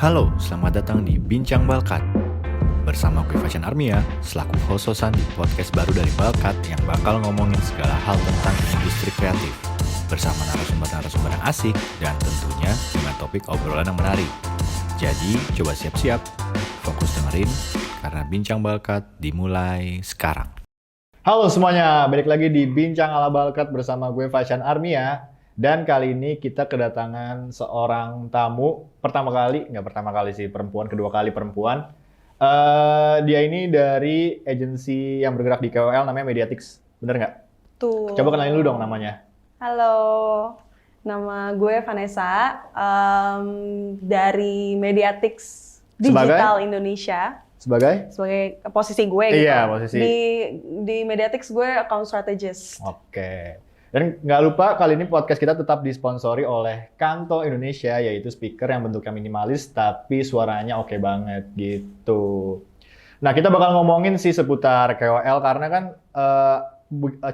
Halo, selamat datang di Bincang Balkat. Bersama gue Fashion Armia, selaku host-hostan di podcast baru dari Balkat yang bakal ngomongin segala hal tentang industri kreatif. Bersama narasumber-narasumber yang asik dan tentunya dengan topik obrolan yang menarik. Jadi, coba siap-siap, fokus dengerin, karena Bincang Balkat dimulai sekarang. Halo semuanya, balik lagi di Bincang ala Balkat bersama gue Fashion Armia. Dan kali ini kita kedatangan seorang tamu, nggak pertama kali sih, kedua kali perempuan. Dia ini dari agensi yang bergerak di KOL namanya Mediatix, bener nggak? Tuh. Coba kenalin dulu dong namanya. Halo, nama gue Vanessa dari Mediatix Digital Indonesia. Sebagai Posisi gue gitu. Iya, posisi. Di Mediatix gue account strategist. Oke. Dan nggak lupa kali ini podcast kita tetap disponsori oleh Kanto Indonesia, yaitu speaker yang bentuknya minimalis tapi suaranya oke banget gitu. Nah, kita bakal ngomongin sih seputar KOL karena kan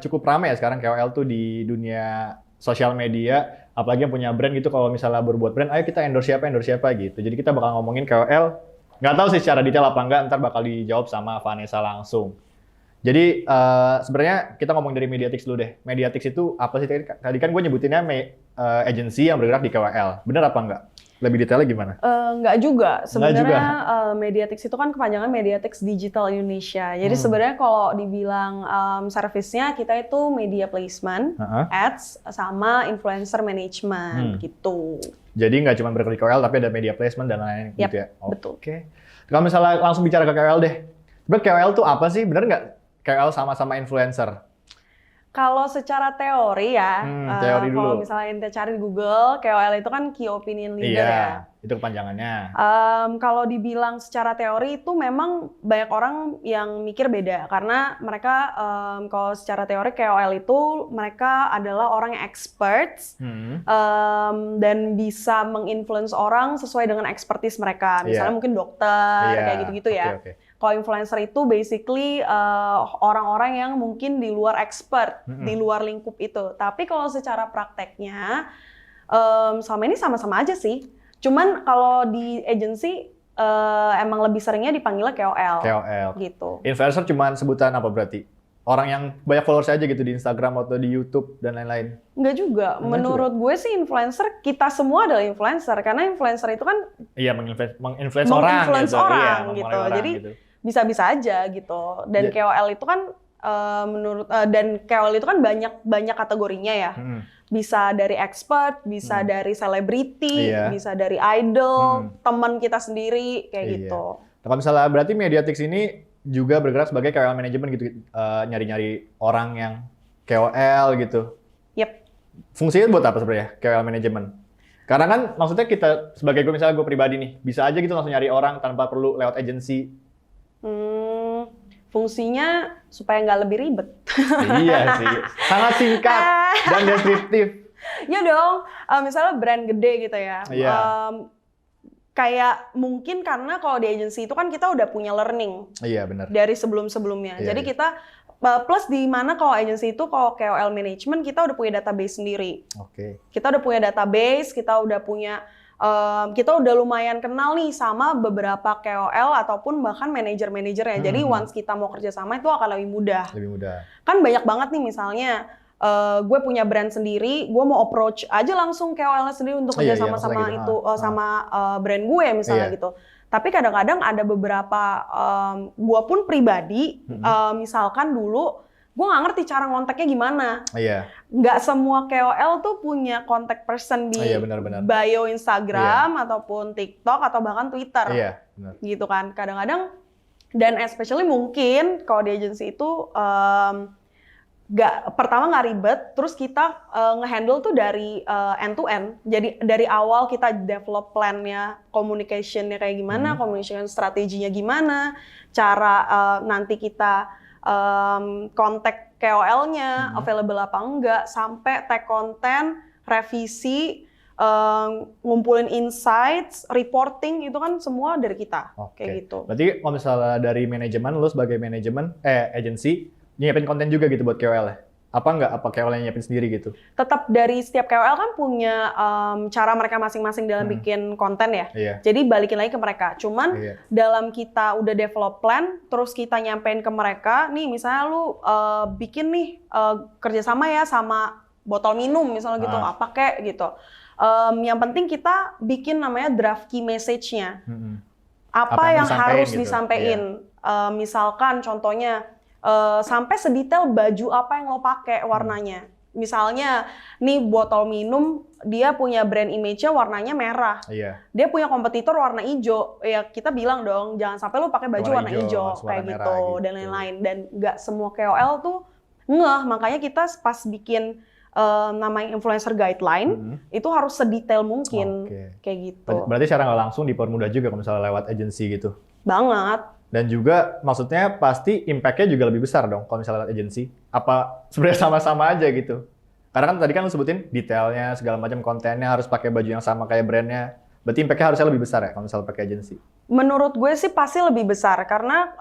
cukup ramai ya sekarang KOL tuh di dunia sosial media, apalagi yang punya brand gitu. Kalau misalnya berbuat brand, ayo kita endorse siapa gitu. Jadi kita bakal ngomongin KOL. Nggak tahu sih secara detail apa enggak, ntar bakal dijawab sama Vanessa langsung. Jadi sebenarnya kita ngomong dari Mediatix dulu deh. Mediatix itu apa sih? Tadi kan gue nyebutinnya agensi yang bergerak di KOL. Bener apa enggak? Lebih detailnya gimana? Enggak juga. Sebenarnya Mediatix itu kan kepanjangan Mediatix Digital Indonesia. Jadi sebenarnya kalau dibilang servisnya kita itu media placement, ads, sama influencer management gitu. Jadi nggak cuma bergerak di KOL tapi ada media placement dan lain-lain gitu ya? Betul. Oke. Kalau misalnya langsung bicara ke KOL deh. Sebenarnya KOL tuh apa sih? Bener nggak? KOL sama-sama influencer. Kalau secara teori ya, teori dulu. kalau misalnya ente cari di Google, KOL itu kan Key Opinion Leader ya. Iya, itu kepanjangannya. Kalau dibilang secara teori itu memang banyak orang yang mikir beda. Karena mereka, kalau secara teori KOL itu mereka adalah orang yang experts dan bisa menginfluence orang sesuai dengan expertise mereka. Misalnya mungkin dokter, kayak gitu-gitu ya. Okay. Kalau influencer itu basically orang-orang yang mungkin di luar expert, di luar lingkup itu. Tapi kalau secara prakteknya, selama ini sama-sama aja sih. Cuman kalau di agency, emang lebih seringnya dipanggilnya KOL. Gitu. Influencer cuma sebutan apa berarti? Orang yang banyak followers aja gitu di Instagram atau di YouTube dan lain-lain? Enggak juga. Menurut gue sih influencer, kita semua adalah influencer. Karena influencer itu kan menginfluence orang gitu. Jadi bisa-bisa aja gitu. Dan KOL itu kan KOL itu kan banyak kategorinya ya. Bisa dari expert, bisa dari selebriti, bisa dari idol, teman kita sendiri kayak gitu. Kalau misalnya berarti Mediatix ini juga bergerak sebagai KOL manajemen gitu, nyari-nyari orang yang KOL gitu. Yep. Fungsinya buat apa sebenarnya KOL manajemen? Karena kan maksudnya kita sebagai gue misalnya gue pribadi nih, bisa aja gitu langsung nyari orang tanpa perlu lewat agensi. Fungsinya supaya nggak lebih ribet. Iya sih, sangat singkat dan deskriptif. Ya dong, misalnya brand gede gitu ya. Kayak mungkin karena kalau di agency itu kan kita udah punya learning. Iya benar. Dari sebelum-sebelumnya. Jadi kita plus di mana kalau agency itu kalau KOL management kita udah punya database sendiri. Oke. Kita udah punya database, kita udah lumayan kenal nih sama beberapa KOL ataupun bahkan manajer-manajernya. Jadi once kita mau kerja sama itu akan lebih mudah. Kan banyak banget nih misalnya gue punya brand sendiri, gue mau approach aja langsung KOL-nya sendiri untuk kerja sama sama brand gue misalnya gitu. Tapi kadang-kadang ada beberapa gue pun pribadi misalkan dulu gue nggak ngerti cara ngontaknya gimana. Nggak semua KOL tuh punya contact person di bio Instagram ataupun TikTok atau bahkan Twitter. Gitu kan. Kadang-kadang dan especially mungkin kalau di agency itu pertama nggak ribet, terus kita ngehandle tuh dari end to end. Jadi dari awal kita develop plan-nya, communication-nya kayak gimana, communication strateginya gimana, cara nanti kita kontak KOL-nya, available apa enggak, sampai tag konten, revisi, ngumpulin insights, reporting, itu kan semua dari kita. Kayak gitu. Berarti kalau misalnya dari manajemen, lu sebagai agency, nyiapin konten juga gitu buat KOL ya? Apa nggak? Apa KOL-nya nyiapin sendiri gitu? Tetap dari setiap KOL kan punya cara mereka masing-masing dalam bikin konten ya. Iya. Jadi balikin lagi ke mereka. Cuman dalam kita udah develop plan, terus kita nyampein ke mereka, nih misalnya lu bikin nih kerjasama ya sama botol minum misalnya gitu, apa kek gitu. Yang penting kita bikin namanya draft key message-nya. Apa yang harus gitu. disampaikan. Misalkan contohnya, sampai sedetail baju apa yang lo pakai warnanya. Misalnya, nih botol minum, dia punya brand image-nya warnanya merah. Iya. Dia punya kompetitor warna hijau. Ya kita bilang dong, jangan sampai lo pakai baju warna hijau kayak gitu, dan lain-lain. Dan nggak semua KOL tuh ngeh. Makanya kita pas bikin namanya influencer guideline, itu harus sedetail mungkin. Kayak gitu. Berarti secara nggak langsung dipermudah juga kalau misalnya lewat agency gitu? Banget. Dan juga maksudnya pasti impact-nya juga lebih besar dong kalau misalnya lewat agency. Apa sebenarnya sama-sama aja gitu? Karena kan tadi kan lu sebutin detailnya, segala macam kontennya harus pakai baju yang sama kayak brandnya. Berarti impact-nya harusnya lebih besar ya kalau misalnya pakai agency? Menurut gue sih pasti lebih besar. Karena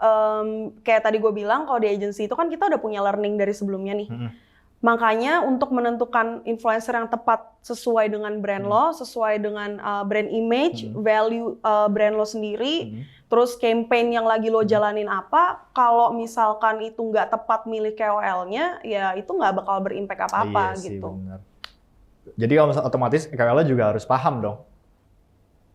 kayak tadi gue bilang kalau di agency itu kan kita udah punya learning dari sebelumnya nih. Makanya untuk menentukan influencer yang tepat sesuai dengan brand lo, sesuai dengan brand image, value brand lo sendiri, terus campaign yang lagi lo jalanin apa, kalau misalkan itu nggak tepat milih KOL-nya, ya itu nggak bakal berimpact apa-apa sih, gitu. Bener. Jadi kalau misalnya otomatis KOL juga harus paham dong.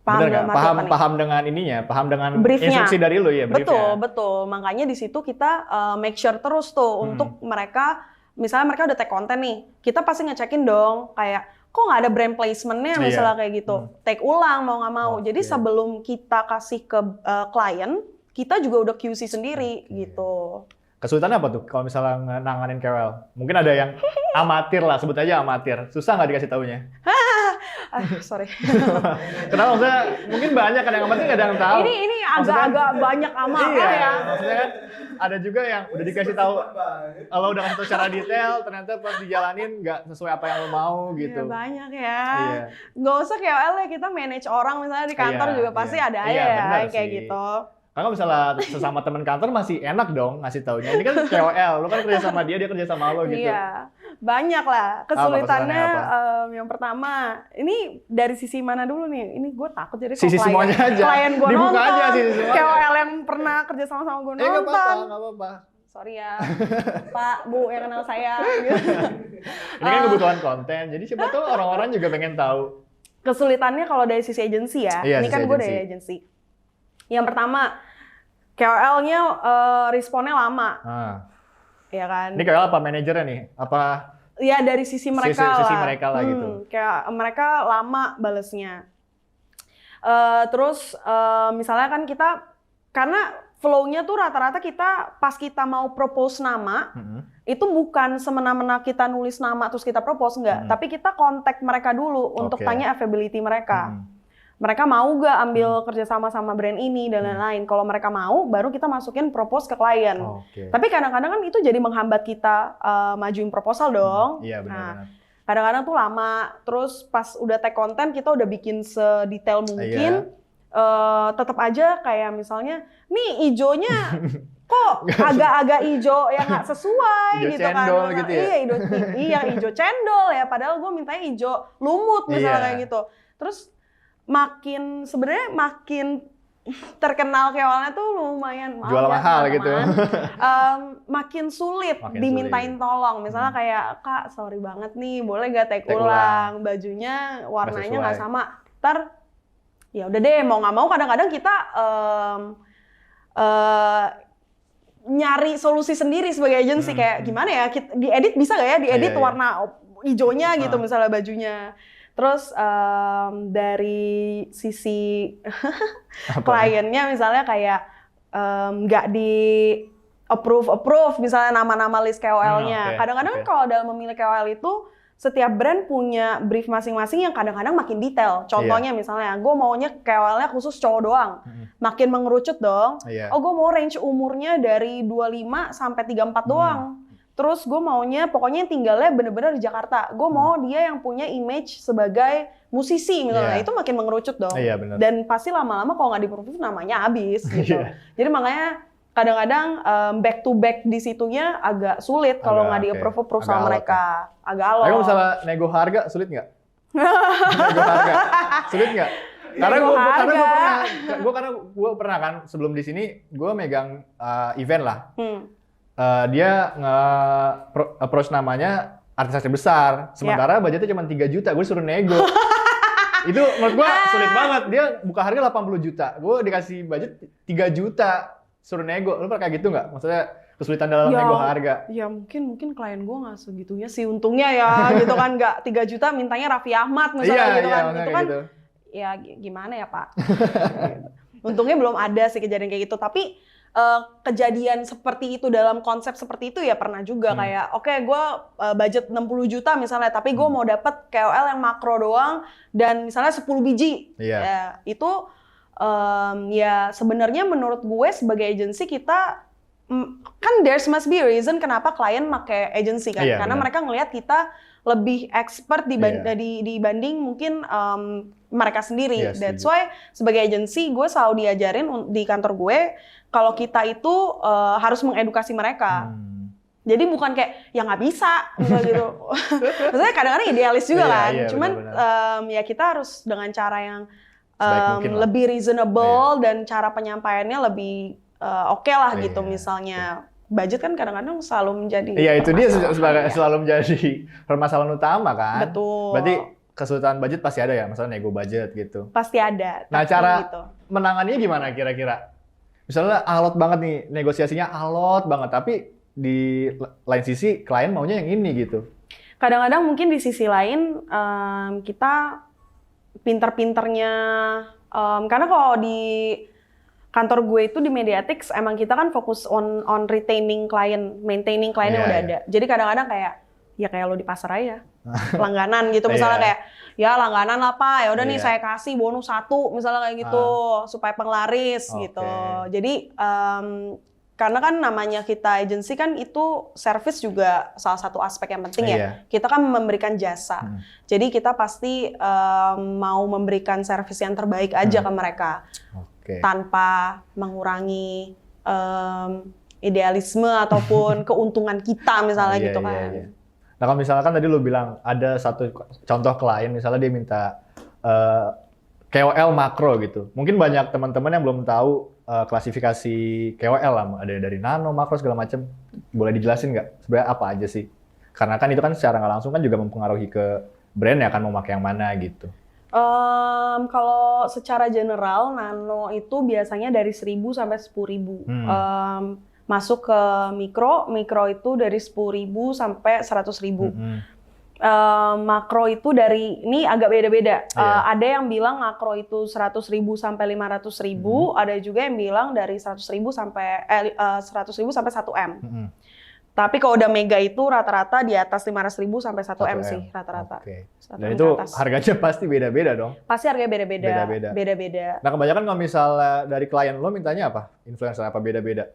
Paham, bener nggak? Paham dengan ininya, paham dengan instruksi dari lo ya, briefnya. Betul. Makanya di situ kita make sure terus tuh untuk mereka. Misalnya mereka udah tag konten nih, kita pasti ngecekin dong kayak kok nggak ada brand placement-nya misalnya kayak gitu. Tag ulang mau nggak mau. Jadi sebelum kita kasih ke klien, kita juga udah QC sendiri gitu. Kesulitannya apa tuh kalau misalnya nanganin KOL? Mungkin ada yang amatir lah, sebut aja amatir. Susah nggak dikasih taunya? Sorry. Kenapa maksudnya? Mungkin banyak kan yang amatir nggak ada yang tahu. Ini agak-agak banyak amat ya. Maksudnya kan ada juga yang udah dikasih tahu, kalau udah kasih tahu secara detail, ternyata pas dijalanin nggak sesuai apa yang lo mau gitu. Iya, banyak ya. Nggak usah KOL ya, kita manage orang misalnya di kantor juga pasti ada aja ya kayak gitu. Karena misalnya sesama teman kantor masih enak dong ngasih taunya. Ini kan KOL, lo kan kerja sama dia kerja sama lo gitu. Iya, banyak lah kesulitannya. Yang pertama, ini dari sisi mana dulu nih? Ini gue takut jadi sisi semuanya aja. Klien gue dibuka nonton, aja sisi semuanya. KOL yang pernah kerja sama gue nonton. Nggak apa-apa. Sorry ya, Pak, Bu yang kenal saya. Ini kan kebutuhan konten, jadi siapa tahu orang-orang juga pengen tahu. Kesulitannya kalau dari sisi agensi ya, ini kan gue dari agensi. Yang pertama, KOL-nya responnya lama. Ya kan? Ini KOL apa manajernya nih? Apa? Ya dari sisi mereka sisi mereka lah gitu. Kayak mereka lama balesnya. Terus misalnya kan kita, karena flow-nya tuh rata-rata kita pas kita mau propose nama, itu bukan semena-mena kita nulis nama terus kita propose, enggak. Tapi kita kontak mereka dulu untuk tanya availability mereka. Mereka mau gak ambil kerjasama sama brand ini dan lain-lain. Kalau mereka mau, baru kita masukin propose ke klien. Tapi kadang-kadang kan itu jadi menghambat kita majuin proposal dong. Iya benar. Kadang-kadang tuh lama. Terus pas udah tag konten, kita udah bikin sedetail mungkin. Tetap aja kayak misalnya, nih ijonya kok agak-agak ijo yang nggak sesuai ijo gitu kan. Gitu ya? Iya, ijo cendol ya. Padahal gue mintanya ijo lumut misalnya kayak gitu. Terus sebenarnya makin terkenal KOL-nya tuh lumayan jual mahal gitu. Makin sulit dimintain tolong. Misalnya kayak, Kak, sorry banget nih, boleh gak tag ulang? Bajunya warnanya nggak sama. Ntar, ya udah deh, mau nggak mau kadang-kadang kita nyari solusi sendiri sebagai agensi. Kayak gimana ya, diedit bisa gak ya? Diedit warna hijaunya gitu misalnya bajunya. Terus dari sisi kliennya misalnya kayak nggak di approve misalnya nama-nama list KOL-nya. Kadang-kadang kalau dalam memilih KOL itu setiap brand punya brief masing-masing yang kadang-kadang makin detail. Contohnya misalnya gue maunya KOL-nya khusus cowok doang. Makin mengerucut dong. Oh gue mau range umurnya dari 25 sampai 34 doang. Terus gue maunya pokoknya tinggalnya bener-bener di Jakarta. Gue mau dia yang punya image sebagai musisi misalnya. Itu makin mengerucut dong. Dan pasti lama-lama kalau nggak di-approve namanya habis gitu. Jadi makanya kadang-kadang back to back di situnya agak sulit kalau nggak di-approve sama mereka. Agak alot. Kalau misalnya nego harga sulit nggak? Nego harga sulit nggak? Karena gue pernah kan sebelum di sini gue megang event lah. Dia approach namanya artis besar, sementara budgetnya cuma 3 juta, gue suruh nego. Itu menurut gue sulit banget. Dia buka harga 80 juta, gue dikasih budget 3 juta, suruh nego. Lu pernah kayak gitu nggak? Maksudnya kesulitan dalam nego harga? Ya mungkin klien gue nggak segitunya sih untungnya ya, gitu kan nggak 3 juta mintanya Raffi Ahmad misalnya gitu kan. Itu kan gitu. Ya gimana ya Pak? Untungnya belum ada sih kejadian kayak gitu, tapi kejadian seperti itu dalam konsep seperti itu ya pernah juga kayak oke, gue budget 60 juta misalnya, tapi gue mau dapet KOL yang makro doang dan misalnya 10 biji. Ya, itu ya sebenarnya menurut gue sebagai agensi kita kan there's must be a reason kenapa klien pakai agensi kan, karena mereka ngelihat kita lebih expert dibanding mungkin mereka sendiri. That's why sebagai agensi gue selalu diajarin di kantor gue kalau kita itu harus mengedukasi mereka. Jadi bukan kayak ya nggak bisa gitu. Maksudnya kadang-kadang idealis juga kan. Cuman ya kita harus dengan cara yang lebih reasonable dan cara penyampaiannya lebih oke lah gitu. Misalnya budget kan kadang-kadang selalu menjadi itu dia selalu menjadi permasalahan utama kan. Betul. Berarti kesulitan budget pasti ada ya, misalnya nego budget gitu. Pasti ada. Nah, cara gitu. menangannya gimana kira-kira? Misalnya alot banget nih, negosiasinya alot banget, tapi di lain sisi klien maunya yang ini gitu. Kadang-kadang mungkin di sisi lain kita pinter-pinternya, karena kalau di kantor gue itu di Mediatrix emang kita kan fokus on retaining klien, maintaining klien yang udah ada. Jadi kadang-kadang kayak lo di pasar aja, langganan gitu misalnya kayak ya langganan lah Pak, ya udah nih saya kasih bonus 1 misalnya kayak gitu supaya penglaris gitu. Jadi karena kan namanya kita agency kan itu service juga salah satu aspek yang penting ya. Kita kan memberikan jasa. Jadi kita pasti mau memberikan service yang terbaik aja ke mereka. Tanpa mengurangi idealisme ataupun keuntungan kita misalnya gitu kan. Nah kalau misalkan tadi lu bilang ada satu contoh klien misalnya dia minta KOL makro gitu. Mungkin banyak teman-teman yang belum tahu klasifikasi KOL lah, ada dari nano, makro segala macam. Boleh dijelasin nggak sebenarnya apa aja sih? Karena kan itu kan secara nggak langsung kan juga mempengaruhi ke brand ya kan mau pakai yang mana gitu. Kalau secara general nano itu biasanya dari 1.000 sampai 10.000. Masuk ke mikro itu dari 10.000 sampai 100.000. Makro itu dari, ini agak beda-beda. Ada yang bilang makro itu 100.000 sampai 500.000, ada juga yang bilang dari 100.000 sampai 100.000 sampai 1M. Tapi kalau udah mega itu rata-rata di atas 500.000 sampai 1M sih rata-rata. Dan itu harganya pasti beda-beda dong? Pasti harganya beda-beda. Nah kebanyakan kalau misalnya dari klien lo mintanya apa? Influencer apa beda-beda?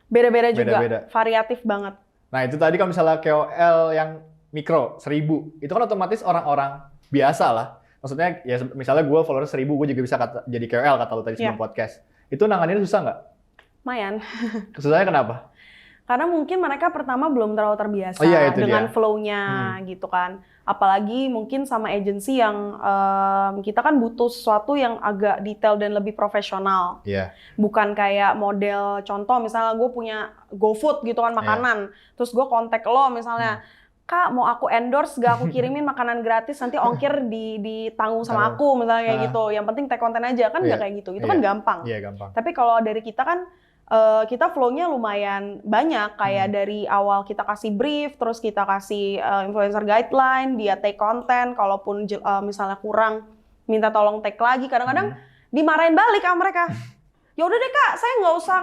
Beda-beda juga, variatif banget. Nah itu tadi kalau misalnya KOL yang mikro 1.000, itu kan otomatis orang-orang biasa lah. Maksudnya ya misalnya gue follower 1.000, gue juga bisa jadi KOL kata lo tadi sebelum podcast. Itu nanganinnya susah nggak? Lumayan. Susahnya kenapa? Karena mungkin mereka pertama belum terlalu terbiasa dengan flow-nya gitu kan. Apalagi mungkin sama agensi yang kita kan butuh sesuatu yang agak detail dan lebih profesional. Bukan kayak model contoh misalnya gue punya GoFood gitu kan makanan. Terus gue kontak lo misalnya, Kak mau aku endorse gak aku kirimin makanan gratis nanti ongkir ditanggung sama aku misalnya kayak gitu. Yang penting tag konten aja kan nggak kayak gitu. Itu kan gampang. Gampang. Tapi kalau dari kita kan kita flow-nya lumayan banyak, kayak dari awal kita kasih brief, terus kita kasih influencer guideline, dia take konten, kalaupun misalnya kurang, minta tolong take lagi, kadang-kadang dimarahin balik sama mereka. Ya udah deh Kak, saya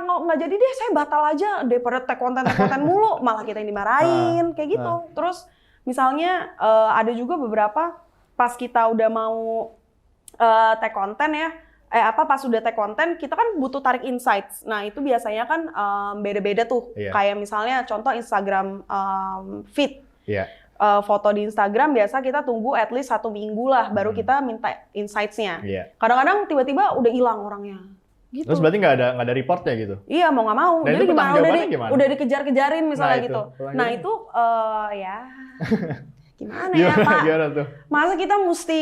nggak jadi deh, saya batal aja daripada take konten mulu, malah kita yang dimarahin, kayak gitu. Terus misalnya ada juga beberapa pas kita udah mau take konten ya, pas udah tag konten, kita kan butuh tarik insights. Nah, itu biasanya kan beda-beda tuh. Kayak misalnya contoh Instagram feed. Foto di Instagram biasa kita tunggu at least 1 minggu lah, baru kita minta insights-nya. Kadang-kadang tiba-tiba udah hilang orangnya. Gitu. Terus berarti nggak ada reportnya gitu? Iya, mau nggak mau. Dan Jadi itu gimana? gimana? Udah dikejar-kejarin misalnya Nah, gitu. itu. Nah itu ya gimana ya Pak? Gimana tuh? Masa kita mesti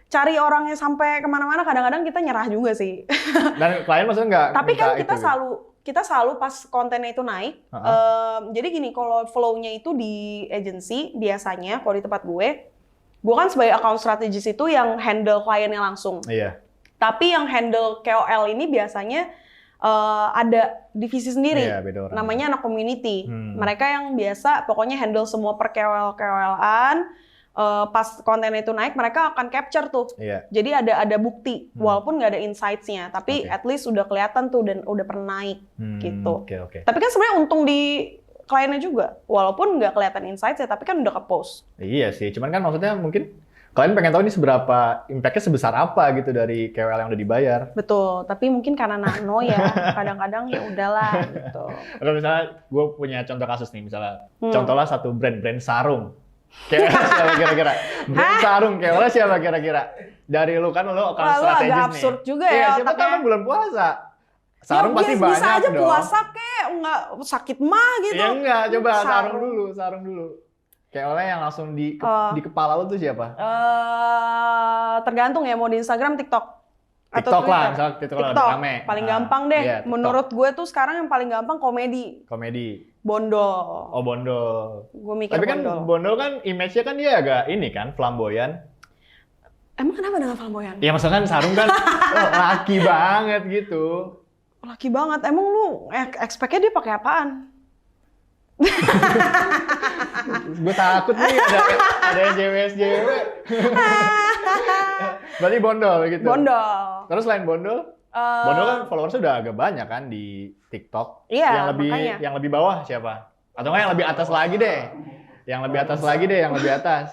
cari orangnya sampai kemana-mana? Kadang-kadang kita nyerah juga sih. Dan klien maksudnya nggak? Tapi kan itu, kita selalu pas kontennya itu naik. Jadi gini, kalau flow-nya itu di agency biasanya, kalau di tempat gue kan sebagai account strategist itu yang handle kliennya langsung. Iya. Tapi yang handle KOL ini biasanya ada divisi sendiri, beda orang. namanya anak community. Mereka yang biasa pokoknya handle semua per KOL-KOL-an. Pas konten itu naik, mereka akan capture tuh. Iya. Jadi ada bukti, walaupun nggak ada insights-nya, tapi at least udah kelihatan tuh dan udah pernah naik gitu. Okay. Tapi kan sebenarnya untung di kliennya juga, walaupun nggak kelihatan insights-nya, tapi kan udah ke-post. Iya sih, cuman kan maksudnya mungkin kalian pengen tahu ini seberapa impact-nya sebesar apa gitu dari KOL yang udah dibayar. Betul, tapi mungkin karena nano ya, kadang-kadang ya udahlah gitu. Kalau misalnya gue punya contoh kasus nih, misalnya contohnya satu brand sarung. KOL siapa kira-kira? Brand sarung, KOL siapa kira-kira? Dari lu kan lu akan strategis nih. Agak absurd juga ya Iya, siapa tahu otaknya. kan bulan puasa. Sarung ya, pasti bisa banyak aja dong. puasa kek, nggak sakit mah gitu. Ya enggak, coba sarung dulu. KOL yang langsung di kepala lu tuh siapa? Tergantung ya, mau di Instagram, TikTok. Atau TikTok lah, Twitter. misalnya TikTok lebih TikTok, rame. paling gampang deh. Iya, Menurut gue tuh sekarang yang paling gampang komedi. Bondol. Oh, bondol. Gue mikir Tapi kan bondol. bondol kan image-nya kan dia agak ini kan, flamboyan. Emang kenapa dengan flamboyan? Ya maksudnya kan sarung kan laki banget gitu. Laki banget. Emang lu expect-nya dia pakai apaan? Gue takut nih ada SJW. Berarti bondol gitu. Bondol. Terus selain bondol kan followersnya udah agak banyak kan di TikTok. Iya, yang lebih bawah siapa? Atau enggak yang lebih atas lagi deh? Yang lebih atas.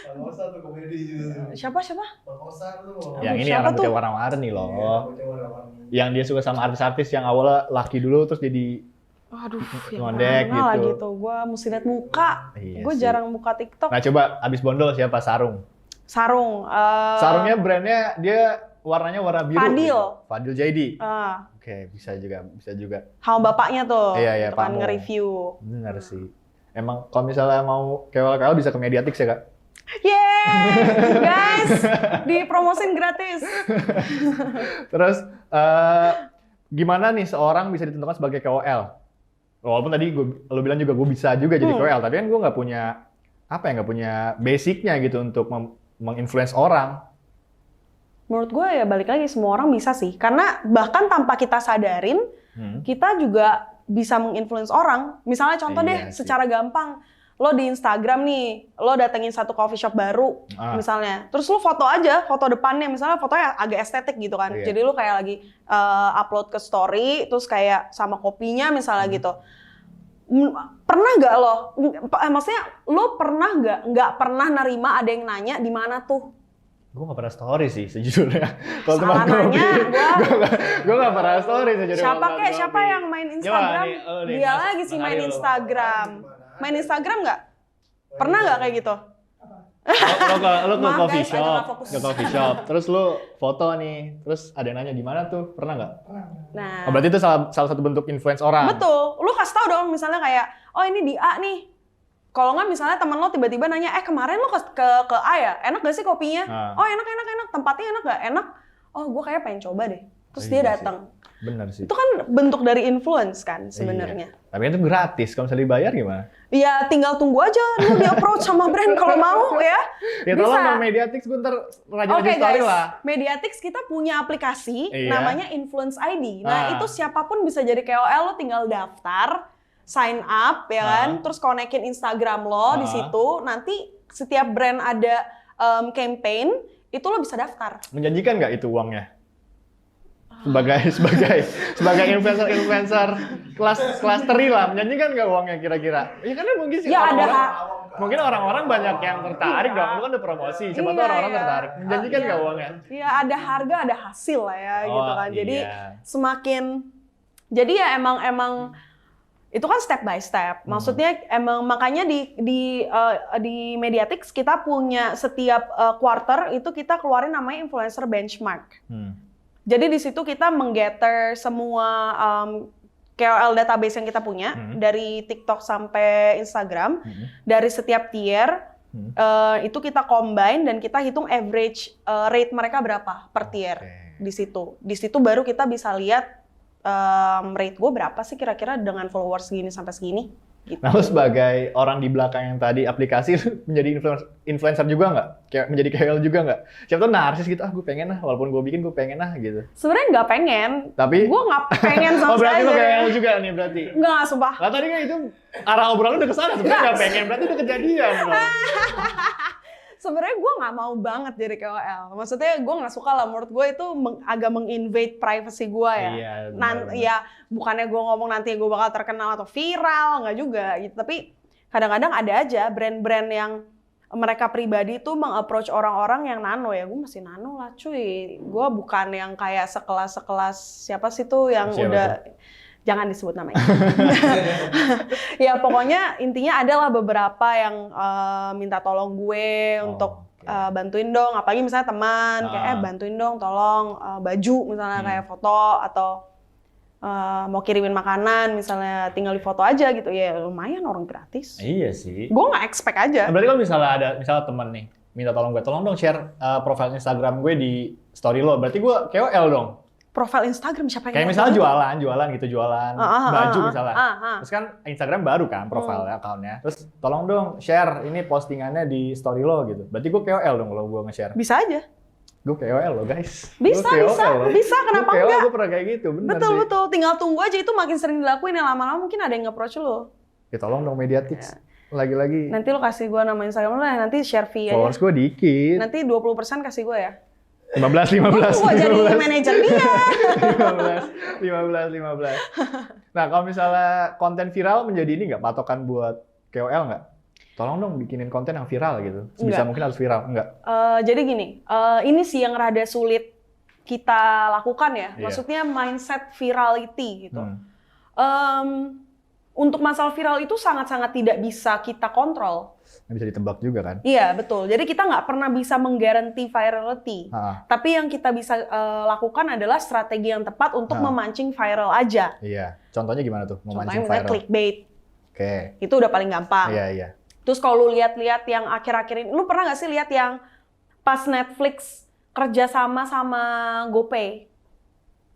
Formosa tuh komedi juga. Siapa? Formosa tuh. Yang ini yang siapa rambutnya tuh? warna-warni loh. Rambutnya warna-warni. Yang dia suka sama artis-artis yang awalnya laki dulu terus jadi Aduh, ngondek yang mana gitu. gitu. Gue mesti liat muka. Iya Gue sih. jarang buka TikTok. Nah coba abis bondol siapa? Sarung. Sarungnya Brandnya dia warnanya warna biru. Fadil. Gitu. Fadil Jaidi. ah, Oke, bisa juga. sama bapaknya tuh. Iya, gitu kan Pak Mo. nge-review. Benar sih. Emang kalau misalnya mau KOL bisa ke Mediatik ya, Kak? Yeay, guys, dipromosin gratis. Terus gimana nih seorang bisa ditentukan sebagai KOL? Walaupun tadi lu bilang juga gue bisa juga jadi KOL, tapi kan gue nggak punya basicnya gitu untuk menginfluence orang. Menurut gue ya balik lagi, semua orang bisa sih. Karena bahkan tanpa kita sadarin, kita juga bisa menginfluence orang. Misalnya contoh Iya deh, sih. secara gampang. Lo di Instagram nih, lo datengin satu coffee shop baru misalnya. Terus lo foto aja, foto depannya. Misalnya fotonya agak estetik gitu kan. Iya. Jadi lo kayak lagi upload ke story, terus kayak sama kopinya misalnya gitu. Pernah nggak lo, maksudnya lo pernah nggak pernah nerima ada yang nanya di mana tuh? Gue nggak pernah story sih sejujurnya. Kalau Salah tempat kopi, nanya, gue nggak pernah story sejujurnya. Siapa yang main Instagram? Dia lagi sih main Instagram. Main Instagram nggak? Pernah nggak kayak gitu? Lo ke Maaf, coffee guys, agak nggak shop, fokus. terus lo foto nih, terus ada yang nanya di mana tuh, pernah nggak? Nah, Oh, berarti itu salah satu bentuk influence orang. betul. Lu kasih tau dong, misalnya kayak, oh ini di A nih. Kalau nggak misalnya teman lo tiba-tiba nanya, kemarin lo ke A ya, enak gak sih kopinya? Oh enak, tempatnya enak gak? Enak. Oh gue kayak pengen coba deh. Terus dia Iya datang. Bener sih. Itu kan bentuk dari influence kan sebenarnya. Iya. Tapi itu gratis, kalau misalnya dibayar gimana? Ya tinggal tunggu aja lu di approach sama brand kalau mau ya. Ya tolong dong Mediatik bentar rajin Oke story guys, lah. Mediatik kita punya aplikasi Iya. namanya Influence ID. Nah itu siapapun bisa jadi KOL, lo tinggal daftar, sign up ya kan, terus konekin Instagram lo di situ. Nanti setiap brand ada campaign, itu lo bisa daftar. Menjanjikan nggak itu uangnya? Sebagai influencer kelas teri lah, menjanjikan nggak uangnya kira-kira? Ya karena mungkin sih Ya ada mungkin orang-orang banyak yang tertarik dong, lu kan udah promosi, siapa tahu orang-orang tertarik. Menjanjikan nggak uangnya? Iya ada harga, ada hasil lah ya gitu kan. Jadi iya. semakin, jadi ya emang itu kan step by step. Maksudnya emang makanya di Mediatik kita punya setiap quarter itu kita keluarin namanya influencer benchmark. Jadi di situ kita menggather semua KOL database yang kita punya dari TikTok sampai Instagram, dari setiap tier itu kita combine dan kita hitung average rate mereka berapa per tier di situ. Di situ baru kita bisa lihat rate gue berapa sih kira-kira dengan followers segini sampai segini. Gitu. Nah, lu sebagai orang di belakang yang tadi aplikasi, lu menjadi influencer juga nggak? Kayak menjadi KOL juga nggak? Siapa tuh narsis gitu, gue pengen lah, walaupun gue bikin gue pengen lah gitu. Sebenarnya nggak pengen, tapi gue nggak pengen sama oh berarti lu sekali. KOL juga nih berarti? Nggak, sumpah. Lah tadi kan itu arah obrolan udah kesana, sebenarnya nggak pengen, berarti udah kejadian dong. Sebenarnya gue nggak mau banget jadi KOL. Maksudnya gue nggak suka lah. Menurut gue itu agak menginvade privacy gue ya. Iya, Ya bukannya gue ngomong nanti gue bakal terkenal atau viral, nggak juga gitu. Tapi kadang-kadang ada aja brand-brand yang mereka pribadi tuh meng-approach orang-orang yang nano ya. Gue masih nano lah cuy. Gue bukan yang kayak sekelas siapa sih tuh yang siapa udah... Tuh? Jangan disebut namanya. Ya pokoknya intinya adalah beberapa yang minta tolong gue untuk bantuin dong. Apalagi misalnya teman kayak bantuin dong tolong baju misalnya kayak foto atau mau kirimin makanan misalnya tinggal di foto aja gitu. Ya lumayan orang gratis. Iya sih. Gue nggak expect aja. Nah, berarti kalau misalnya teman nih minta tolong dong share profile Instagram gue di story lo. Berarti gue KOL dong. Profile Instagram siapa yang kayak misalnya jualan baju misalnya. Terus kan Instagram baru kan profile account-nya. Terus tolong dong share ini postingannya di story lo gitu. Berarti gue KOL dong kalau gue nge-share. Bisa aja. Gue KOL lo guys. Bisa. Kenapa enggak? Gue pernah kayak gitu, bener sih. Betul. Tinggal tunggu aja itu makin sering dilakuin ya lama-lama mungkin ada yang nge-approach lo. Ya tolong dong Mediatics. Lagi-lagi. Nanti lo kasih gue nama Instagram lo ya, nanti share fee aja. Followers gue dikit. Nanti 20% kasih gue ya. 15. Gue jadi manajer dia. 15. Nah, kalau misalnya konten viral menjadi ini nggak patokan buat KOL nggak? Tolong dong bikinin konten yang viral gitu. Sebisa mungkin harus viral, enggak? Jadi gini, ini sih yang rada sulit kita lakukan ya. Maksudnya mindset virality gitu. Untuk masalah viral itu sangat-sangat tidak bisa kita kontrol. Bisa ditebak juga kan? Iya, betul. Jadi kita nggak pernah bisa menggaranti virality. Tapi yang kita bisa lakukan adalah strategi yang tepat untuk memancing viral aja. Iya. Contohnya gimana tuh memancing Contohnya viral? Clickbait. Oke. Itu udah paling gampang. Iya. Terus kalau lu lihat-lihat yang akhir-akhir ini, lu pernah nggak sih lihat yang pas Netflix kerja sama GoPay?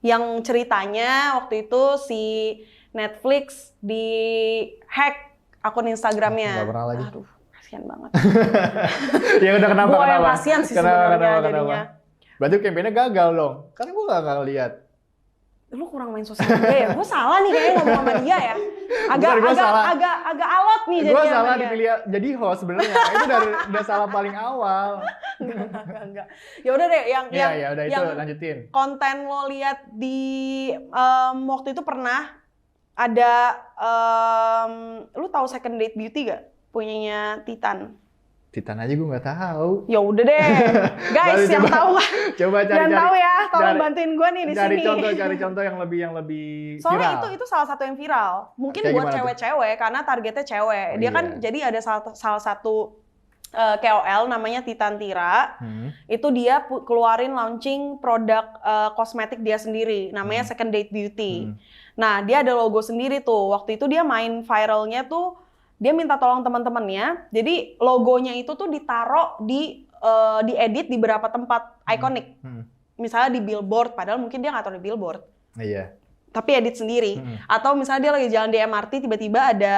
Yang ceritanya waktu itu si Netflix di hack akun Instagramnya. Nggak pernah lagi. Aduh, kasihan banget. Ya udah kenapa? Gue yang kasihan sih sebenarnya jadinya. Berarti kampanye gagal dong. Karena gue nggak lihat. Lu kurang main sosial media ya? Gue salah nih kayaknya ngomong sama dia ya. Agak alot nih jadinya. Gue salah dipilih jadi host sebenarnya. Itu udah salah paling awal. Enggak. Ya udah deh yang udah itu yang lanjutin. Konten lo lihat di waktu itu pernah ada lu tahu Second Date Beauty gak? Punyanya Titan. Titan aja gue nggak tahu. Ya udah deh, guys yang tahu Coba cari. Yang tahu ya, tolong bantuin gue nih di sini. Cari contoh yang lebih Soalnya viral. itu salah satu yang viral. Mungkin kayak buat cewek-cewek karena targetnya cewek. Dia kan jadi ada salah satu KOL namanya Titan Tira. Itu dia keluarin launching produk kosmetik dia sendiri, namanya Second Date Beauty. Nah, dia ada logo sendiri tuh. Waktu itu dia main viralnya tuh. Dia minta tolong teman-temannya, jadi logonya itu tuh ditaruh diedit di beberapa tempat ikonik. Misalnya di billboard, padahal mungkin dia nggak taruh di billboard. Iya. Tapi edit sendiri. Atau misalnya dia lagi jalan di MRT, tiba-tiba ada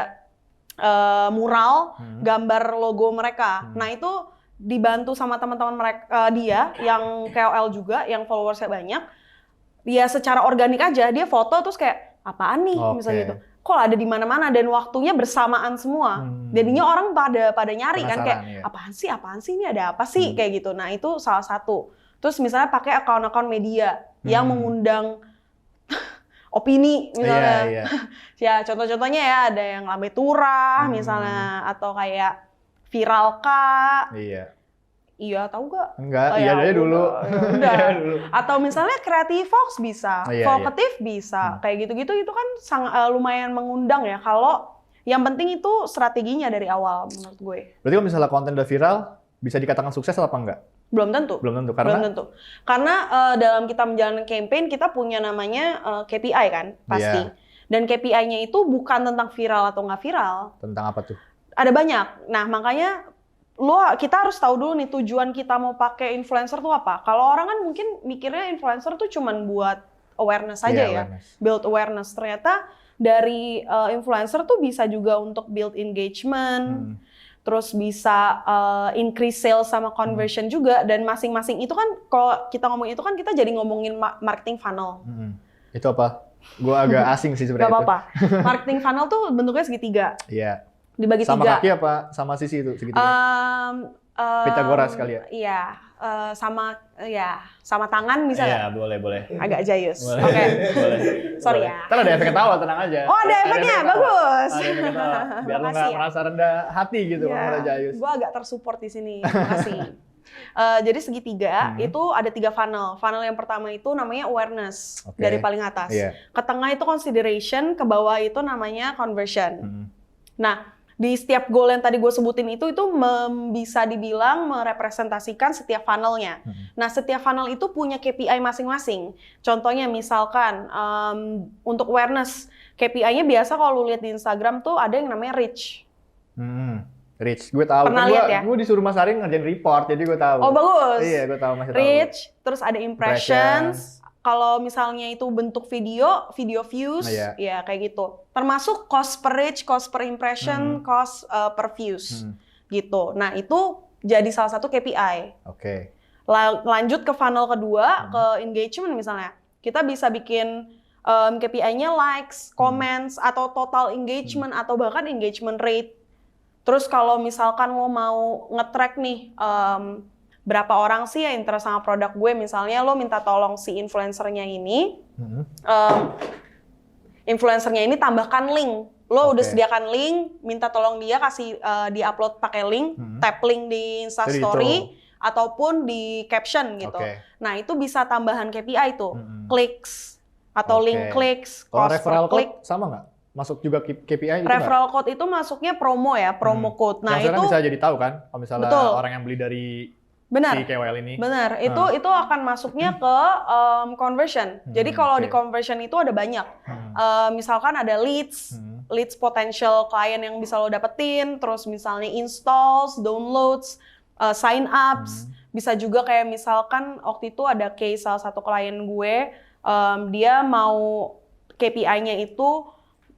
mural gambar logo mereka. Nah itu dibantu sama teman-teman mereka dia yang KOL juga, yang followersnya banyak. Dia secara organik aja, dia foto terus kayak apaan nih misalnya gitu. Kok ada di mana-mana dan waktunya bersamaan semua. Jadinya orang pada nyari kan kayak apaan sih ini ada apa sih kayak gitu. Nah, itu salah satu. Terus misalnya pakai akun-akun media yang mengundang opini misalnya. Iya. Ya, contoh-contohnya ya ada yang lambe turah misalnya atau kayak viral Kak. Iya, tahu gak? Enggak, iya dulu. Udah. Atau misalnya Creative Fox bisa, Vocative bisa, kayak gitu-gitu itu kan lumayan mengundang ya. Kalau yang penting itu strateginya dari awal menurut gue. Berarti kalau misalnya konten udah viral, bisa dikatakan sukses apa enggak? Belum tentu. Belum tentu Belum tentu. Karena dalam kita menjalankan campaign kita punya namanya KPI kan pasti. Iya. Dan KPI-nya itu bukan tentang viral atau nggak viral. Tentang apa tuh? Ada banyak. Nah makanya kita harus tahu dulu nih tujuan kita mau pakai influencer tuh apa. Kalau orang kan mungkin mikirnya influencer tuh cuman buat awareness aja Iya, ya. awareness. Build awareness. Ternyata dari influencer tuh bisa juga untuk build engagement. Terus bisa increase sales sama conversion juga, dan masing-masing itu kan kalau kita ngomong itu kan kita jadi ngomongin marketing funnel. Itu apa? Gue agak asing sih sebenarnya. Gak apa-apa. Marketing funnel tuh bentuknya segitiga. Iya. Dibagi Sama tiga. kaki apa? Sama sisi itu segitiga? Pythagoras kali ya? Iya. Sama tangan bisa Iya, nggak? boleh. Agak jayus. Boleh. Oke. Boleh. Sorry Boleh. ya. Ntar ada efek ketawa, tenang aja. Oh ada efeknya, efek ketawa. bagus. Ada efek ketawa. Biar lu Makasih nggak ya. merasa rendah hati gitu kalau udah jayus. Gue agak tersupport di sini. Terima kasih. Jadi segitiga itu ada 3 funnel. Funnel yang pertama itu namanya awareness dari paling atas. Iya. Ke tengah itu consideration, ke bawah itu namanya conversion. Nah, di setiap goal yang tadi gue sebutin itu bisa dibilang merepresentasikan setiap funnelnya. Nah, setiap funnel itu punya KPI masing-masing. Contohnya misalkan untuk awareness, KPI-nya biasa kalau lu lihat di Instagram tuh ada yang namanya reach. Reach, gue tahu. Pernah lihat ya? Gue disuruh Mas Arin ngerjain report, jadi gue tahu. Oh bagus. Iya, gue tahu, masih tahu. Reach, terus ada impressions. Kalau misalnya itu bentuk video views, ya kayak gitu. Termasuk cost per reach, cost per impression, cost per views, gitu. Nah itu jadi salah satu KPI. Oke. Lanjut ke funnel kedua, ke engagement misalnya. Kita bisa bikin KPI-nya likes, comments, atau total engagement, atau bahkan engagement rate. Terus kalau misalkan lo mau nge-track nih, berapa orang sih yang interest sama produk gue, misalnya lo minta tolong si influencernya ini, tambahkan link. Lo udah sediakan link, minta tolong dia kasih di-upload pakai link, tap link di Instastory, ataupun di caption gitu. Nah itu bisa tambahan KPI tuh, clicks, atau link clicks, Kalau cost per referral click. code sama nggak? Masuk juga KPI itu Referral code itu masuknya promo ya, promo code. Nah yang itu bisa jadi tahu kan, kalau misalnya betul. orang yang beli dari Benar. si KOL ini. Benar, itu akan masuknya ke conversion. Jadi kalau di conversion itu ada banyak. Misalkan ada leads potential klien yang bisa lo dapetin, terus misalnya installs, downloads, sign ups, bisa juga kayak misalkan waktu itu ada case salah satu klien gue, dia mau KPI-nya itu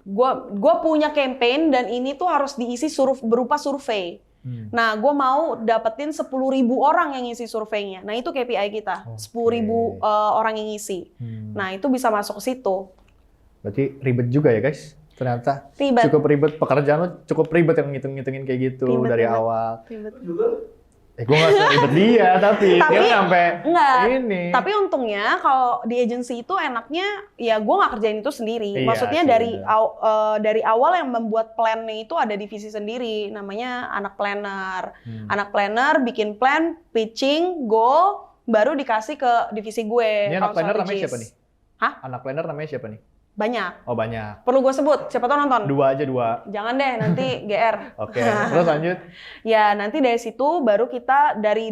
gue punya campaign dan ini tuh harus diisi berupa survei. Nah, gue mau dapetin 10.000 orang yang ngisi surveinya. Nah, itu KPI kita, 10.000 orang yang ngisi. Nah, itu bisa masuk ke situ. Berarti ribet juga ya guys, ternyata. Ribet. Cukup ribet, pekerjaan lo cukup ribet yang ngitung-ngitungin kayak gitu dari awal. Juga Gue nggak seribet dia, tapi dia sampai enggak. ini. Tapi untungnya kalau di agency itu enaknya ya gue nggak kerjain itu sendiri. Iya, Maksudnya sih, dari awal yang membuat plan-nya itu ada divisi sendiri, namanya anak planner. Anak planner bikin plan, pitching, goal, baru dikasih ke divisi gue. Ini anak planner namanya siapa nih? Hah? Anak planner namanya siapa nih? Banyak. Oh banyak. Perlu gue sebut? Siapa tau nonton? 2 aja 2. Jangan deh, nanti GR. Oke, terus lanjut. Ya, nanti dari situ baru kita dari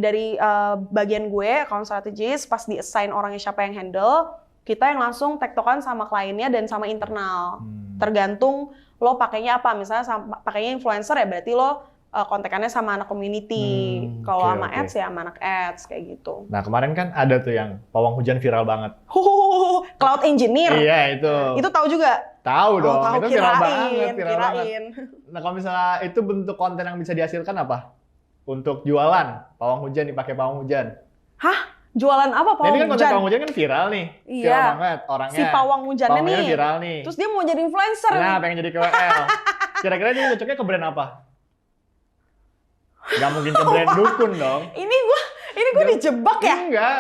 bagian gue, account strategist, pas di-assign orangnya siapa yang handle, kita yang langsung tektokan sama kliennya dan sama internal. Tergantung lo pakainya apa. Misalnya pakainya influencer ya berarti lo kontekannya sama anak community. Kalau sama ads ya sama anak ads kayak gitu. Nah kemarin kan ada tuh yang pawang hujan viral banget. Cloud engineer. Iya itu. Itu tahu juga? Tahu dong, tahu, itu viral banget, viral kirain. banget. Nah kalau misalnya itu bentuk konten yang bisa dihasilkan apa? Untuk jualan, pawang hujan dipakai pawang hujan. Hah? Jualan apa Nah, pawang ini kan konten hujan? pawang hujan kan viral nih. Iya. Viral banget orangnya. Si pawang hujannya Pawang nih. viral nih. Terus dia mau jadi influencer. Nah, pengen jadi KOL. Kira-kira dia cocoknya ke brand apa? Gak mungkin ke brand dukun dong. Ini gue dijebak ya? Enggak,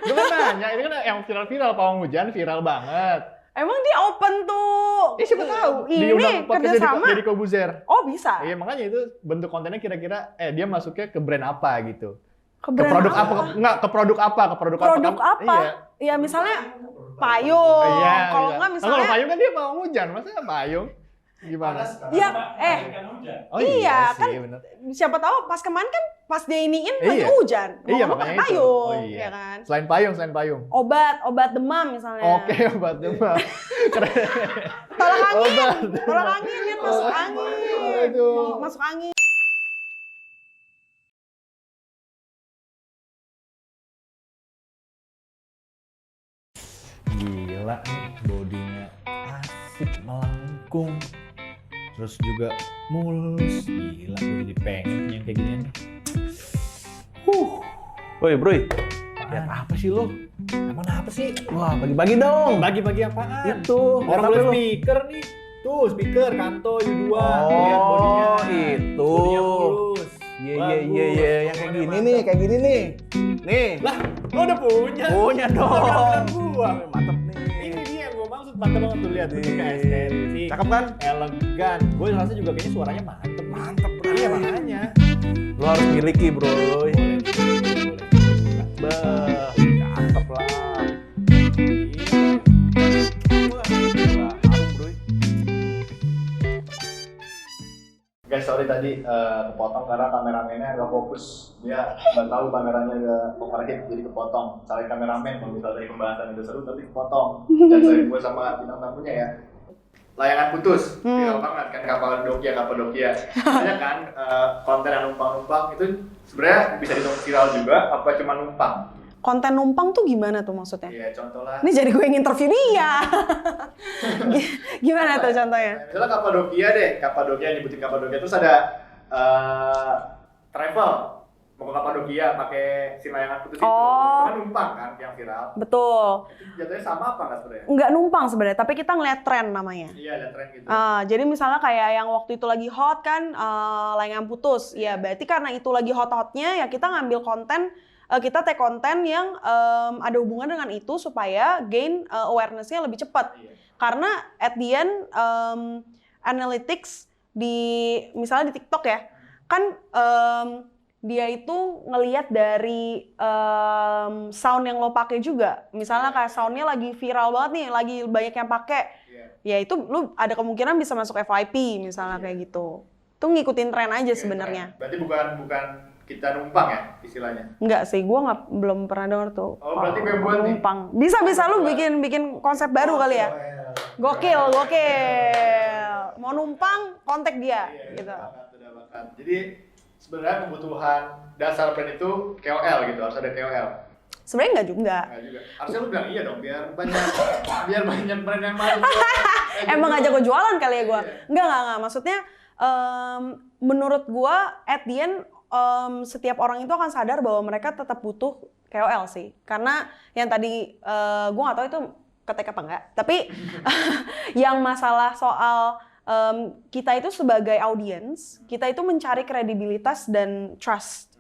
gue kan nanya. Ini kan yang viral-viral, pawang hujan viral banget. Emang dia open tuh? Siapa tahu. Ini Diundang podcast kerjasama. jadi Kobuzer. Oh bisa? Iya, makanya itu bentuk kontennya kira-kira, dia masuknya ke brand apa gitu. Ke Ke brand produk apa? Enggak, ke produk apa? Ke produk apa? Produk Kan? apa? Iya. Ya misalnya payung. Iya, Kalau iya. nggak Nah, misalnya kalau payung kan dia pawang hujan, masa payung? Gimana? Ya, Oh iya, sih, kan bener. siapa tahu pas kemarin kan pas dia iniin lagi Iya. hujan. Iya, Ngomong makanya pakai itu. payung, Oh, iya. ya kan? Selain payung. Obat demam misalnya. Oke, obat demam. Keren. Tolak angin, Obat tolak angin kan masuk angin. Aduh. Mau masuk angin. Gila nih, bodinya asik, melengkung. Terus juga mulus. Gila, gue jadi pengen yang kayak gini nih. Woi bro, Lihat apa sih lo? Emang apa sih? wah bagi-bagi dong. Bagi-bagi apaan? Itu, Orang lihat udah apa lu? speaker nih. Tuh, speaker Kanto U2. Oh, Lihat bodinya. itu. Bodinya mulus. Iya, Bagus. yang kayak Pokoknya gini mantap. nih, kayak gini nih. Nih, Lah, lo udah punya? punya dong. Bilang gua. Mantep nih. Ini dia yang gue maksud, mantep banget tuh lihat bentuknya estetik. Cakep kan? Elegan. Gue rasa juga kayaknya suaranya mantep. Mantep bro. Iya makanya. Lo harus miliki bro. Boleh. Bah, cakep lah. Wah, harum bro. Guys, sorry tadi kepotong karena kameramennya nggak fokus. Dia nggak tahu kameranya udah overheat, jadi kepotong. Cari kameramen kalau misalnya dari pembahasan udah seru, tapi kepotong. Dan sorry gue sama bintang tamunya ya. Layangan putus, viral banget kan Kapadokia. Banyak kan konten yang numpang-numpang itu sebenarnya bisa dihitung viral juga, apa cuma numpang? Konten numpang tuh gimana tuh maksudnya? Iya, contoh lah. Ini jadi gue yang interview dia. Gimana tuh contohnya? Misalnya Kapadokia nyebutin Kapadokia, terus ada travel mau ke Kapadokia pakai si layangan putus itu. Oh. Itu kan numpang kan yang viral. Betul. Itu jatuhnya sama apa nggak sebenarnya? Nggak numpang sebenarnya, tapi kita ngeliat tren namanya. Iya, ada tren gitu. Jadi misalnya kayak yang waktu itu lagi hot kan, layangan putus. Ya berarti karena itu lagi hot-hotnya, ya kita ngambil konten, kita take konten yang ada hubungan dengan itu supaya gain awareness-nya lebih cepat. Iya. Karena at the end, analytics misalnya di TikTok ya, kan dia itu ngelihat dari sound yang lo pakai juga. Misalnya kayak soundnya lagi viral banget nih, lagi banyak yang pakai. Iya. Ya itu lu ada kemungkinan bisa masuk FYP misalnya kayak gitu. Itu ngikutin tren aja sebenarnya. Berarti bukan kita numpang ya istilahnya. Enggak sih, gua belum pernah denger tuh. Oh, berarti gue buat nih. numpang. Bisa lu bikin konsep baru kali ya. Gokil. Mau numpang, kontak dia gitu. Udah bakat. Jadi sebenarnya kebutuhan dasar brand itu KOL gitu, harus ada KOL. Sebenarnya enggak juga. Enggak juga. Harusnya lu bilang iya dong, biar banyak brand yang masuk. Emang ngajak gue jualan kali ya gue? Enggak. Maksudnya menurut gue at the end setiap orang itu akan sadar bahwa mereka tetap butuh KOL sih. Karena yang tadi gue nggak tahu itu ketek apa enggak. Tapi yang masalah soal kita itu sebagai audiens, kita itu mencari kredibilitas dan trust.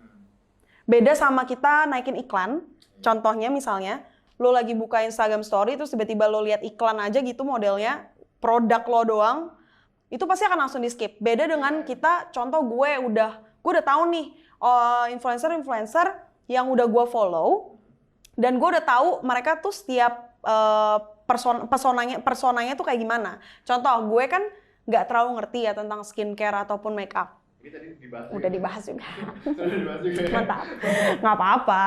Beda sama kita naikin iklan. Contohnya misalnya, lo lagi buka Instagram story terus tiba-tiba lo lihat iklan aja gitu modelnya, produk lo doang, itu pasti akan langsung di skip. Beda dengan kita, contoh gue udah tahu nih influencer yang udah gue follow dan gue udah tahu mereka tuh setiap personanya tuh kayak gimana. Contoh gue kan nggak terlalu ngerti ya tentang skincare ataupun make up. Ini tadi dibahas. Udah dibahas juga. Sudah dibahas juga. Mantap. Nggak apa-apa.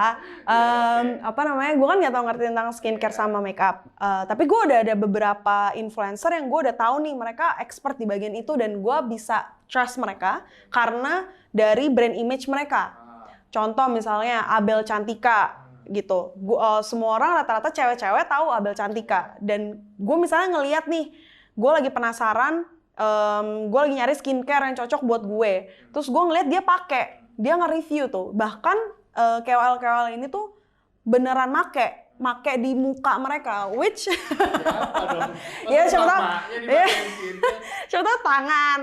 Gue kan nggak tahu ngerti tentang skincare sama makeup. Tapi gue udah ada beberapa influencer yang gue udah tahu nih mereka expert di bagian itu dan gue bisa trust mereka karena dari brand image mereka. Contoh misalnya Abel Cantika gitu. Semua orang rata-rata cewek-cewek tahu Abel Cantika dan gue misalnya ngeliat nih, gue lagi penasaran. Gue lagi nyari skincare yang cocok buat gue. Terus gue ngeliat dia dia nge-review tuh. Bahkan KOL ini tuh beneran make di muka mereka, which ya siapa tahu tangan,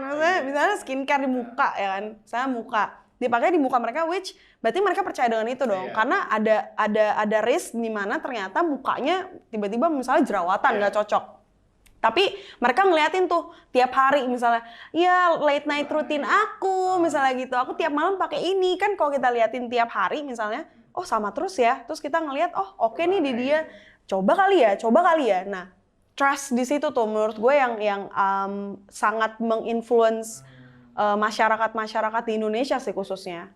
misalnya skincare di muka ya kan, misalnya muka dipakai di muka mereka, which berarti mereka percaya dengan itu dong, karena ada risk di mana ternyata mukanya tiba-tiba misalnya jerawatan nggak cocok. Tapi mereka ngeliatin tuh tiap hari misalnya, ya late night routine aku misalnya gitu, aku tiap malam pakai ini kan. Kalau kita liatin tiap hari misalnya, oh sama terus ya, terus kita ngeliat, oh oke nih di dia, coba kali ya. Nah trust di situ tuh menurut gue yang sangat menginfluence masyarakat di Indonesia sih khususnya.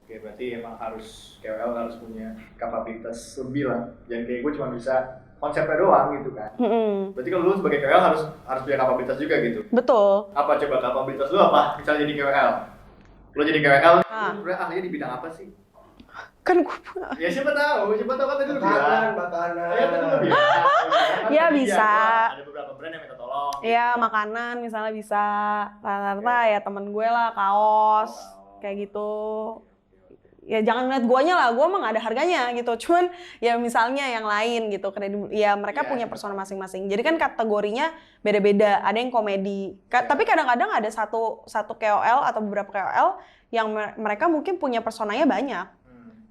Oke, berarti emang harus KOL harus punya kapabilitas lebih lah. Jangan kayak gue cuma bisa konsepnya doang gitu kan. Berarti kalau lu sebagai KOL harus punya kapabilitas juga gitu. Betul. Apa coba kapabilitas lu apa? Misalnya jadi KOL. Lu jadi KOL, lu sebenarnya ahlinya di bidang apa sih? Kan gue Ya siapa tahu kan tadi lu bilang. Makanan. Ya tadi lu bilang. Ya, bisa. Ada beberapa brand yang minta tolong. ya makanan misalnya bisa rata-rata ya temen gue lah kaos kayak gitu. Ya jangan ngeliat guanya lah, gua mah gak ada harganya gitu. Cuman ya misalnya yang lain gitu, ya mereka punya persona masing-masing. Jadi kan kategorinya beda-beda. Ada yang komedi. Tapi kadang-kadang ada satu KOL atau beberapa KOL yang mereka mungkin punya personanya banyak.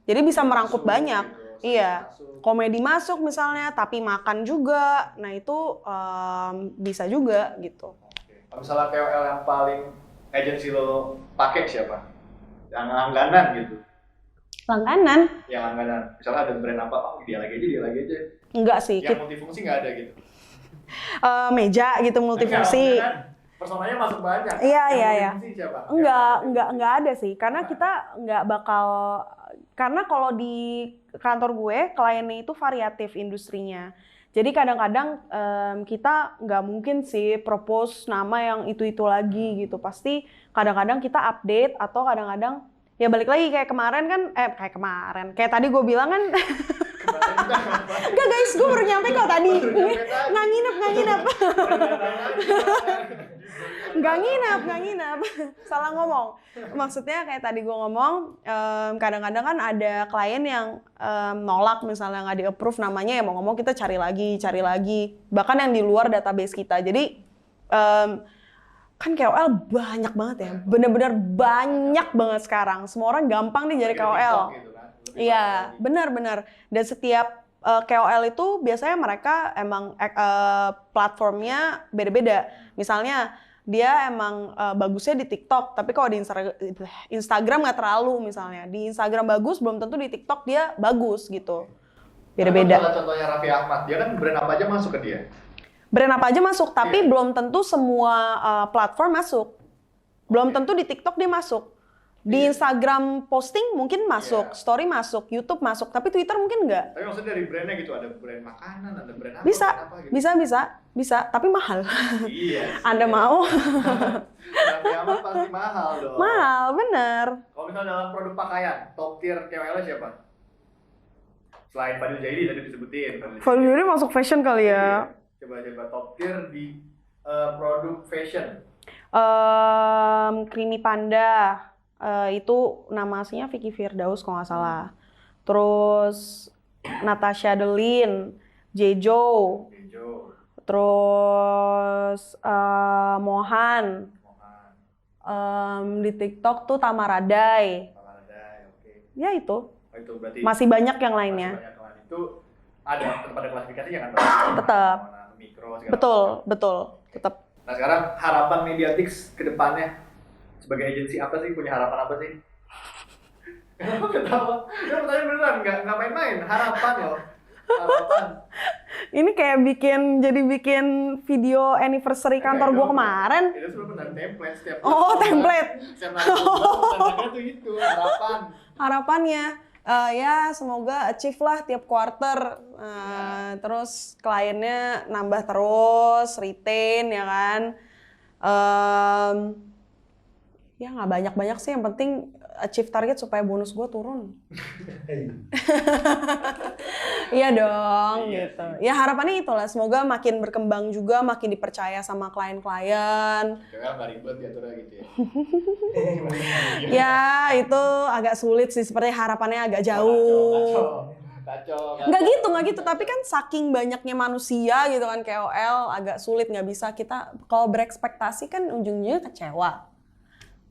Jadi bisa merangkup banyak. Iya. Komedi masuk misalnya, tapi makan juga. Nah itu bisa juga gitu. Kalau misalnya KOL yang paling agensi lo pakai siapa? Yang langganan gitu. Langganan? Yang langganan. Misalnya ada brand apa, oh dia lagi aja. Enggak sih. Yang multifungsi nggak ada gitu. Meja gitu multifungsi. Personanya masuk banyak. Iya. Multifungsi siapa? Enggak ada sih. Karena kita nggak bakal, karena kalau di kantor gue kliennya itu variatif industrinya. Jadi kadang-kadang kita nggak mungkin sih propose nama yang itu lagi gitu. Pasti kadang-kadang kita update atau kadang-kadang ya balik lagi kayak kemarin kan, kayak tadi gue bilang kan, enggak guys, gue baru nyampe kok tadi, nggak nginep, salah ngomong. Maksudnya kayak tadi gue ngomong, kadang-kadang kan ada klien yang nolak misalnya nggak di-approve namanya, ya mau ngomong kita cari lagi, bahkan yang di luar database kita. Jadi kan KOL banyak banget ya, bener-bener banyak banget sekarang. Semua orang gampang nih jadi KOL. Iya, benar. Dan setiap KOL itu biasanya mereka emang platformnya beda-beda. Misalnya dia emang bagusnya di TikTok, tapi kalau di Instagram nggak terlalu misalnya. Di Instagram bagus, belum tentu di TikTok dia bagus gitu. Beda-beda. Contohnya Raffi Ahmad, dia kan brand apa aja masuk ke dia? Brand apa aja masuk, tapi belum tentu semua platform masuk. Belum tentu di TikTok dia masuk. Di Instagram posting mungkin masuk, story masuk, YouTube masuk, tapi Twitter mungkin enggak. Tapi maksudnya dari brandnya gitu, ada brand makanan, ada brand apa? Bisa, brand apa gitu. bisa, tapi mahal. Iya. Anda mau? Raffi Ahmad pasti mahal dong. Mahal, bener. Kalau misalnya dalam produk pakaian, top tier KOL siapa? Selain Fadil Jaidi tadi disebutin. Fadil Jaidi masuk fashion kali ya. Coba top tier di produk fashion. Creamy Panda. Itu nama aslinya Vicky Firdaus kalau nggak salah. Terus Natasha Delin, Jejo. Terus Mohan. Di TikTok tuh Tamaradai. Oke. Ya itu. Itu berarti masih banyak yang lainnya. Itu ada tetap ada klasifikasinya kan? Tetap. Mikro, Betul. Tetap. Nah sekarang harapan Mediatix ke depannya sebagai agensi apa sih? Punya harapan apa sih? Ketawa. Dia pertanyaan beneran, nggak main-main. Harapan loh. Harapan. Ini kayak bikin video anniversary kantor gua kemarin. Itu sebenarnya template setiap. Template. Setiap narasumber tuh itu harapan. Harapannya ya semoga achieve lah tiap quarter. Terus kliennya nambah terus, retain ya kan. Ya nggak banyak-banyak sih, yang penting achieve target supaya bonus gue turun. Iya dong, gitu. Ya harapannya itulah, semoga makin berkembang juga, makin dipercaya sama klien-klien. Jangan nggak ribet ya tuh gitu ya. Ya itu agak sulit sih, seperti harapannya agak jauh. Kacau. Nggak gitu, tapi kan saking banyaknya manusia gitu kan KOL, agak sulit, nggak bisa kita kalau berekspektasi kan ujung-ujungnya kecewa.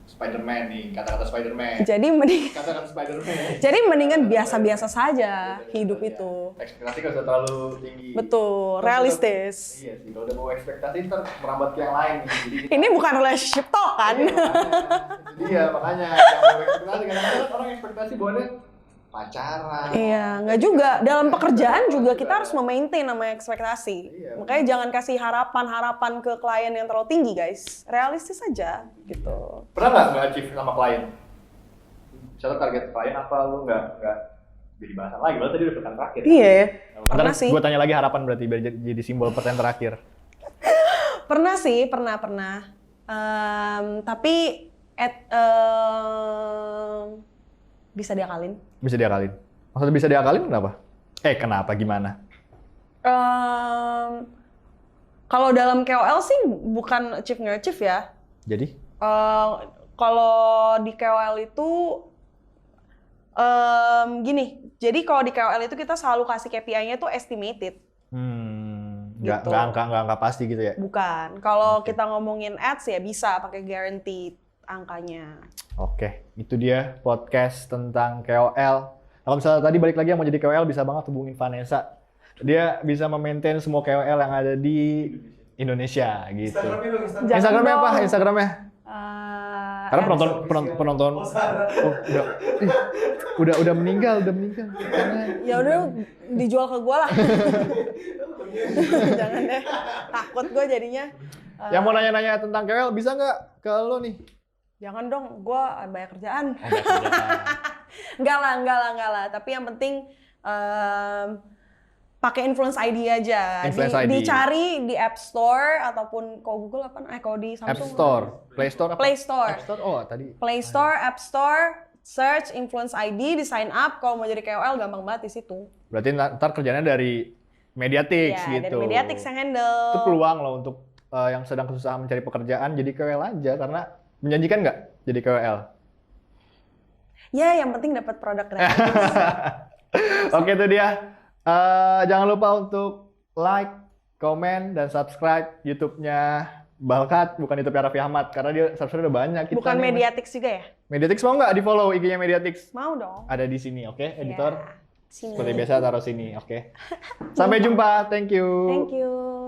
Spider-Man nih, kata-kata Spider-Man. Kata-kata Spider-Man. Jadi mendingan biasa-biasa saja hidup itu. Ekspektasi nggak usah terlalu tinggi. Betul, realistis. Iya sih, kalau udah mau ekspektasi ntar merambat ke yang lain. Jadi Ini bukan relationship talk kan? Iya, makanya yang mau ekspektasi, kadang-kadang orang ekspektasi boleh pacaran. Iya, nggak juga. Dalam pekerjaan juga kita harus memaintain namanya ekspektasi. Iya. Makanya jangan kasih harapan-harapan ke klien yang terlalu tinggi, guys. Realistis aja, gitu. Pernah nggak achieve sama klien? Misalnya target klien apa lu nggak jadi bahasan lagi? Berarti tadi udah pertanyaan terakhir. Iya, ya. Pernah sih. Gue tanya lagi harapan berarti biar jadi simbol pertanyaan terakhir. Pernah sih, pernah. Tapi bisa diakalin. Bisa diakalin. Maksudnya bisa diakalin kenapa? Kenapa? Gimana? Kalau dalam KOL sih bukan achieve nggak achieve ya. Jadi? Kalau di KOL itu gini. Jadi kalau di KOL itu kita selalu kasih KPI-nya tuh estimated. Nggak Gitu. angka pasti gitu ya? Bukan. Kalau kita ngomongin ads ya bisa pakai guaranteed angkanya. Oke, itu dia podcast tentang KOL. Kalau misalnya tadi balik lagi yang mau jadi KOL bisa banget hubungin Vanessa. Dia bisa memaintain semua KOL yang ada di Indonesia gitu. Instagramnya dong, Jangan Instagramnya apa? dong. Instagramnya? Karena penonton Oh, Sarah. udah meninggal. Jangan. Ya udah dijual ke gue lah. Jangan deh. Takut gue jadinya. Yang mau nanya-nanya tentang KOL bisa nggak ke lo nih? Jangan dong, gue banyak kerjaan. Oh, nggak kerjaan. Enggak lah. Tapi yang penting pakai influence ID aja. Influence ID. Dicari di App Store ataupun kalau Google apa? Kalau di Samsung. App Store, Play Store apa? Play Store. App Store. Oh, tadi. Play Store, App Store, search influence ID, di sign up. Kalau mau jadi KOL gampang banget di situ. Berarti ntar kerjanya dari Mediatix Ya, gitu. dari Mediatix yang handle. Itu peluang loh untuk yang sedang kesusahan mencari pekerjaan jadi KOL aja karena menjanjikan nggak jadi KOL? Ya, yang penting dapat produk gratis. Oke, itu dia. Jangan lupa untuk like, komen, dan subscribe YouTube-nya Balkat, bukan YouTube-nya Raffi Ahmad, karena dia subscribe udah banyak. Kita Bukan nih, Mediatix juga ya? Mediatix mau nggak di-follow IG-nya Mediatix? Mau dong. Ada di sini, oke, editor? Ya, sini. Seperti biasa taruh sini, oke. Sampai jumpa, thank you. Thank you.